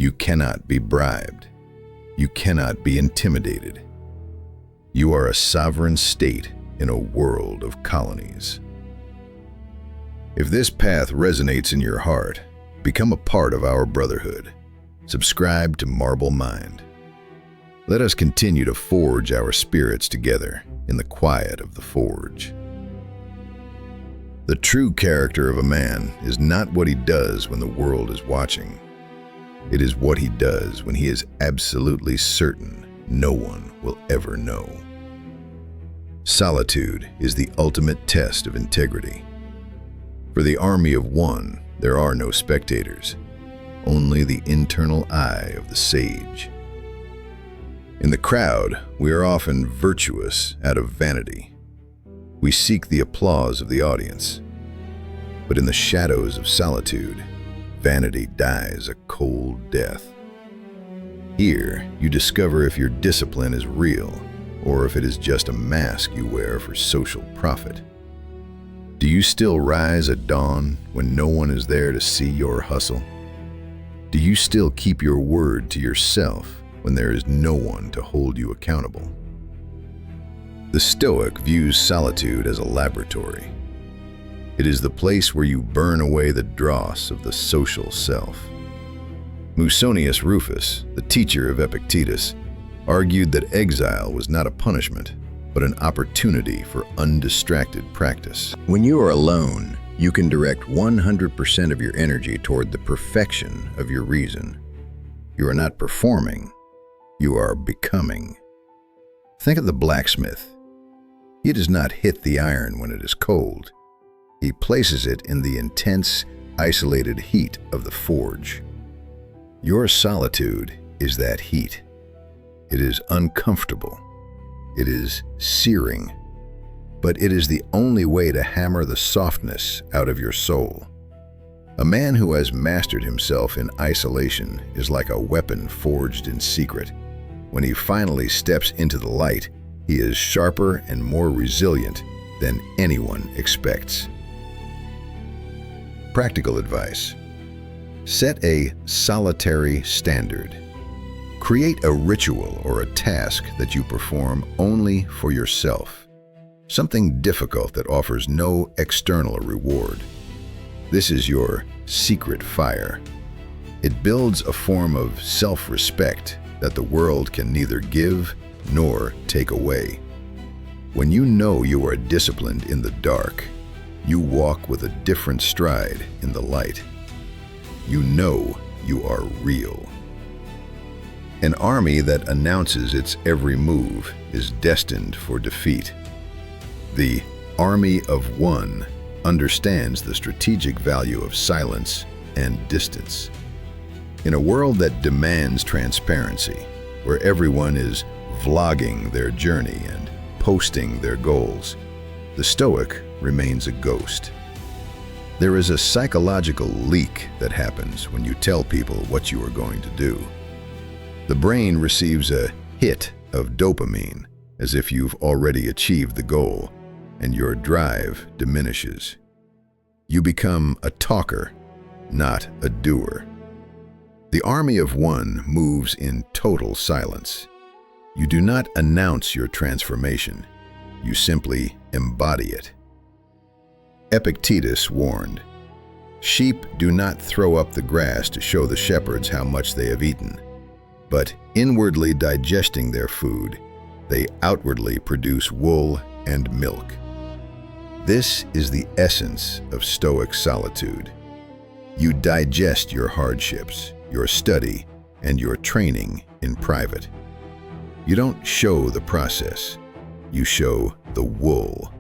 You cannot be bribed. You cannot be intimidated. You are a sovereign state in a world of colonies. If this path resonates in your heart, become a part of our brotherhood. Subscribe to Marble Mind. Let us continue to forge our spirits together in the quiet of the forge. The true character of a man is not what he does when the world is watching. It is what he does when he is absolutely certain no one will ever know. Solitude is the ultimate test of integrity. For the army of one, there are no spectators, only the internal eye of the sage. In the crowd, we are often virtuous out of vanity. We seek the applause of the audience. But in the shadows of solitude, vanity dies a cold death. Here, you discover if your discipline is real, or if it is just a mask you wear for social profit. Do you still rise at dawn when no one is there to see your hustle? Do you still keep your word to yourself when there is no one to hold you accountable? The Stoic views solitude as a laboratory. It is the place where you burn away the dross of the social self. Musonius Rufus, the teacher of Epictetus, argued that exile was not a punishment, but an opportunity for undistracted practice. When you are alone, you can direct 100% of your energy toward the perfection of your reason. You are not performing, you are becoming. Think of the blacksmith. He does not hit the iron when it is cold. He places it in the intense, isolated heat of the forge. Your solitude is that heat. It is uncomfortable. It is searing. But it is the only way to hammer the softness out of your soul. A man who has mastered himself in isolation is like a weapon forged in secret. When he finally steps into the light, he is sharper and more resilient than anyone expects. Practical advice. Set a solitary standard. Create a ritual or a task that you perform only for yourself. Something difficult that offers no external reward. This is your secret fire. It builds a form of self-respect that the world can neither give nor take away. When you know you are disciplined in the dark, you walk with a different stride in the light. You know you are real. An army that announces its every move is destined for defeat. The army of one understands the strategic value of silence and distance. In a world that demands transparency, where everyone is vlogging their journey and posting their goals, the Stoic remains a ghost. There is a psychological leak that happens when you tell people what you are going to do. The brain receives a hit of dopamine, as if you've already achieved the goal, and your drive diminishes. You become a talker, not a doer. The army of one moves in total silence. You do not announce your transformation, you simply embody it. Epictetus warned, "Sheep do not throw up the grass to show the shepherds how much they have eaten, but inwardly digesting their food, they outwardly produce wool and milk." This is the essence of Stoic solitude. You digest your hardships, your study, and your training in private. You don't show the process, you show the wool.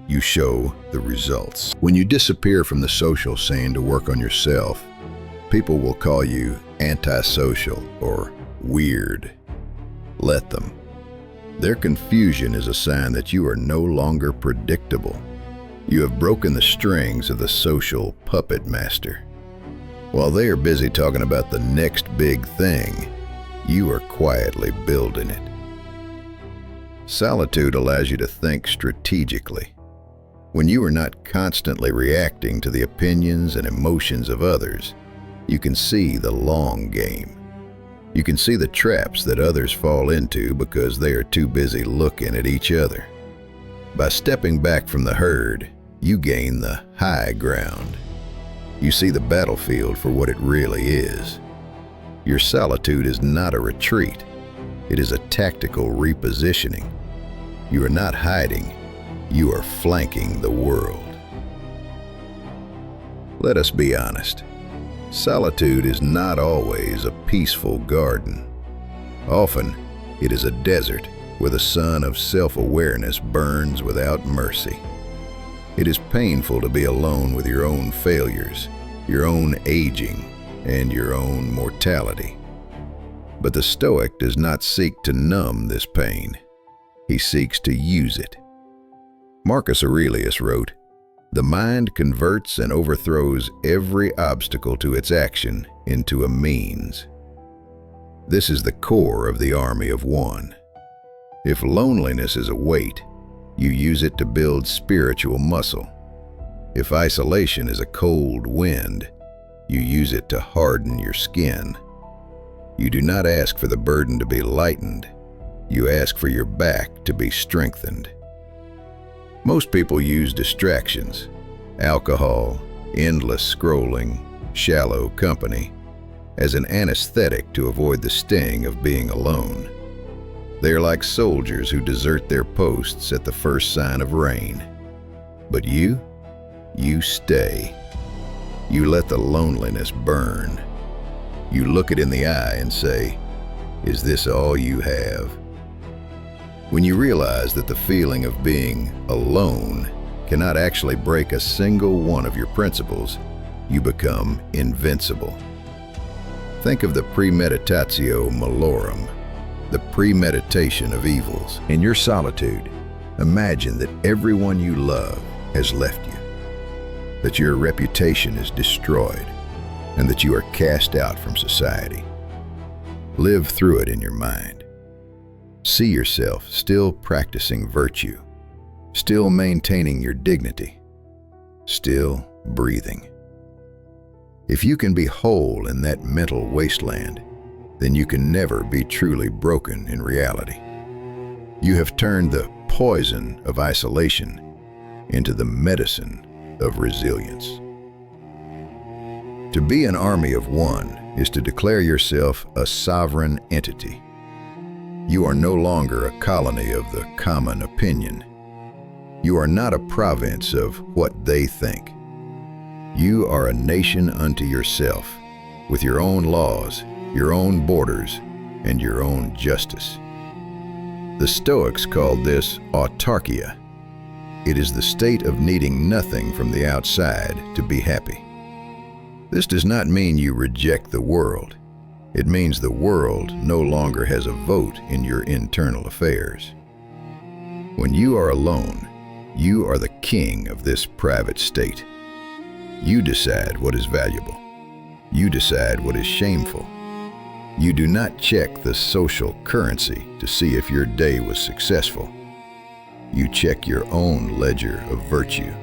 You show the results. When you disappear from the social scene to work on yourself, people will call you antisocial or weird. Let them. Their confusion is a sign that you are no longer predictable. You have broken the strings of the social puppet master. While they are busy talking about the next big thing, you are quietly building it. Solitude allows you to think strategically. When you are not constantly reacting to the opinions and emotions of others, You can see the long game. You can see the traps that others fall into because they are too busy looking at each other. By stepping back from the herd, you gain the high ground. You see the battlefield for what it really is. Your solitude is not a retreat. It is a tactical repositioning. You are not hiding. You are flanking the world. Let us be honest. Solitude is not always a peaceful garden. Often, it is a desert where the sun of self-awareness burns without mercy. It is painful to be alone with your own failures, your own aging, and your own mortality. But the Stoic does not seek to numb this pain. He seeks to use it. Marcus Aurelius wrote, "The mind converts and overthrows every obstacle to its action into a means." This is the core of the army of one. If loneliness is a weight, you use it to build spiritual muscle. If isolation is a cold wind, you use it to harden your skin. You do not ask for the burden to be lightened. You ask for your back to be strengthened. Most people use distractions, alcohol, endless scrolling, shallow company, as an anesthetic to avoid the sting of being alone. They are like soldiers who desert their posts at the first sign of rain. But you stay. You let the loneliness burn. You look it in the eye and say, "Is this all you have?" When you realize that the feeling of being alone cannot actually break a single one of your principles, you become invincible. Think of the premeditatio malorum, the premeditation of evils. In your solitude, imagine that everyone you love has left you, that your reputation is destroyed, and that you are cast out from society. Live through it in your mind. See yourself still practicing virtue, still maintaining your dignity, still breathing. If you can be whole in that mental wasteland, then you can never be truly broken in reality. You have turned the poison of isolation into the medicine of resilience. To be an army of one is to declare yourself a sovereign entity. You are no longer a colony of the common opinion. You are not a province of what they think. You are a nation unto yourself, with your own laws, your own borders, and your own justice. The Stoics called this autarkia. It is the state of needing nothing from the outside to be happy. This does not mean you reject the world. It means the world no longer has a vote in your internal affairs. When you are alone, you are the king of this private state. You decide what is valuable. You decide what is shameful. You do not check the social currency to see if your day was successful. You check your own ledger of virtue.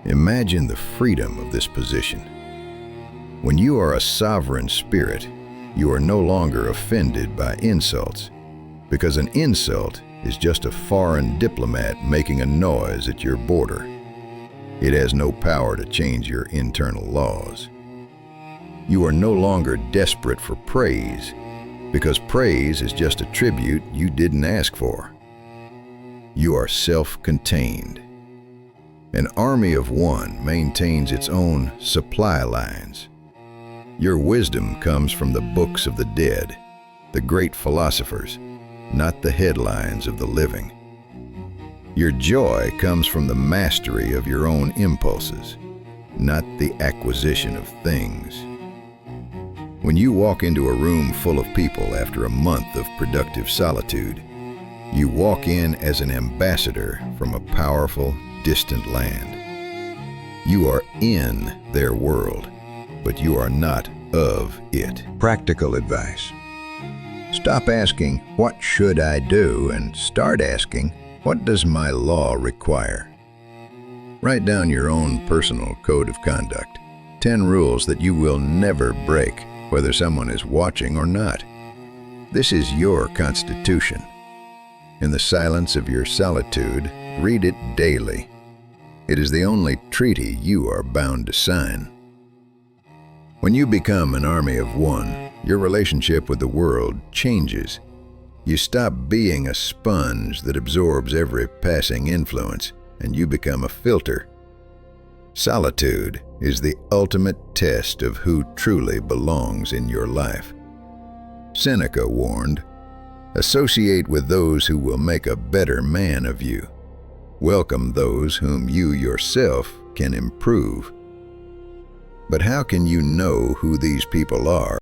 Imagine the freedom of this position. When you are a sovereign spirit, you are no longer offended by insults, because an insult is just a foreign diplomat making a noise at your border. It has no power to change your internal laws. You are no longer desperate for praise, because praise is just a tribute you didn't ask for. You are self-contained. An army of one maintains its own supply lines. Your wisdom comes from the books of the dead, the great philosophers, not the headlines of the living. Your joy comes from the mastery of your own impulses, not the acquisition of things. When you walk into a room full of people after a month of productive solitude, you walk in as an ambassador from a powerful, distant land. You are in their world, but you are not of it. Practical advice. Stop asking, "What should I do?" and start asking, "What does my law require?" Write down your own personal code of conduct. 10 rules that you will never break, whether someone is watching or not. This is your constitution. In the silence of your solitude, read it daily. It is the only treaty you are bound to sign. When you become an army of one, your relationship with the world changes. You stop being a sponge that absorbs every passing influence, and you become a filter. Solitude is the ultimate test of who truly belongs in your life. Seneca warned, "Associate with those who will make a better man of you. Welcome those whom you yourself can improve." But how can you know who these people are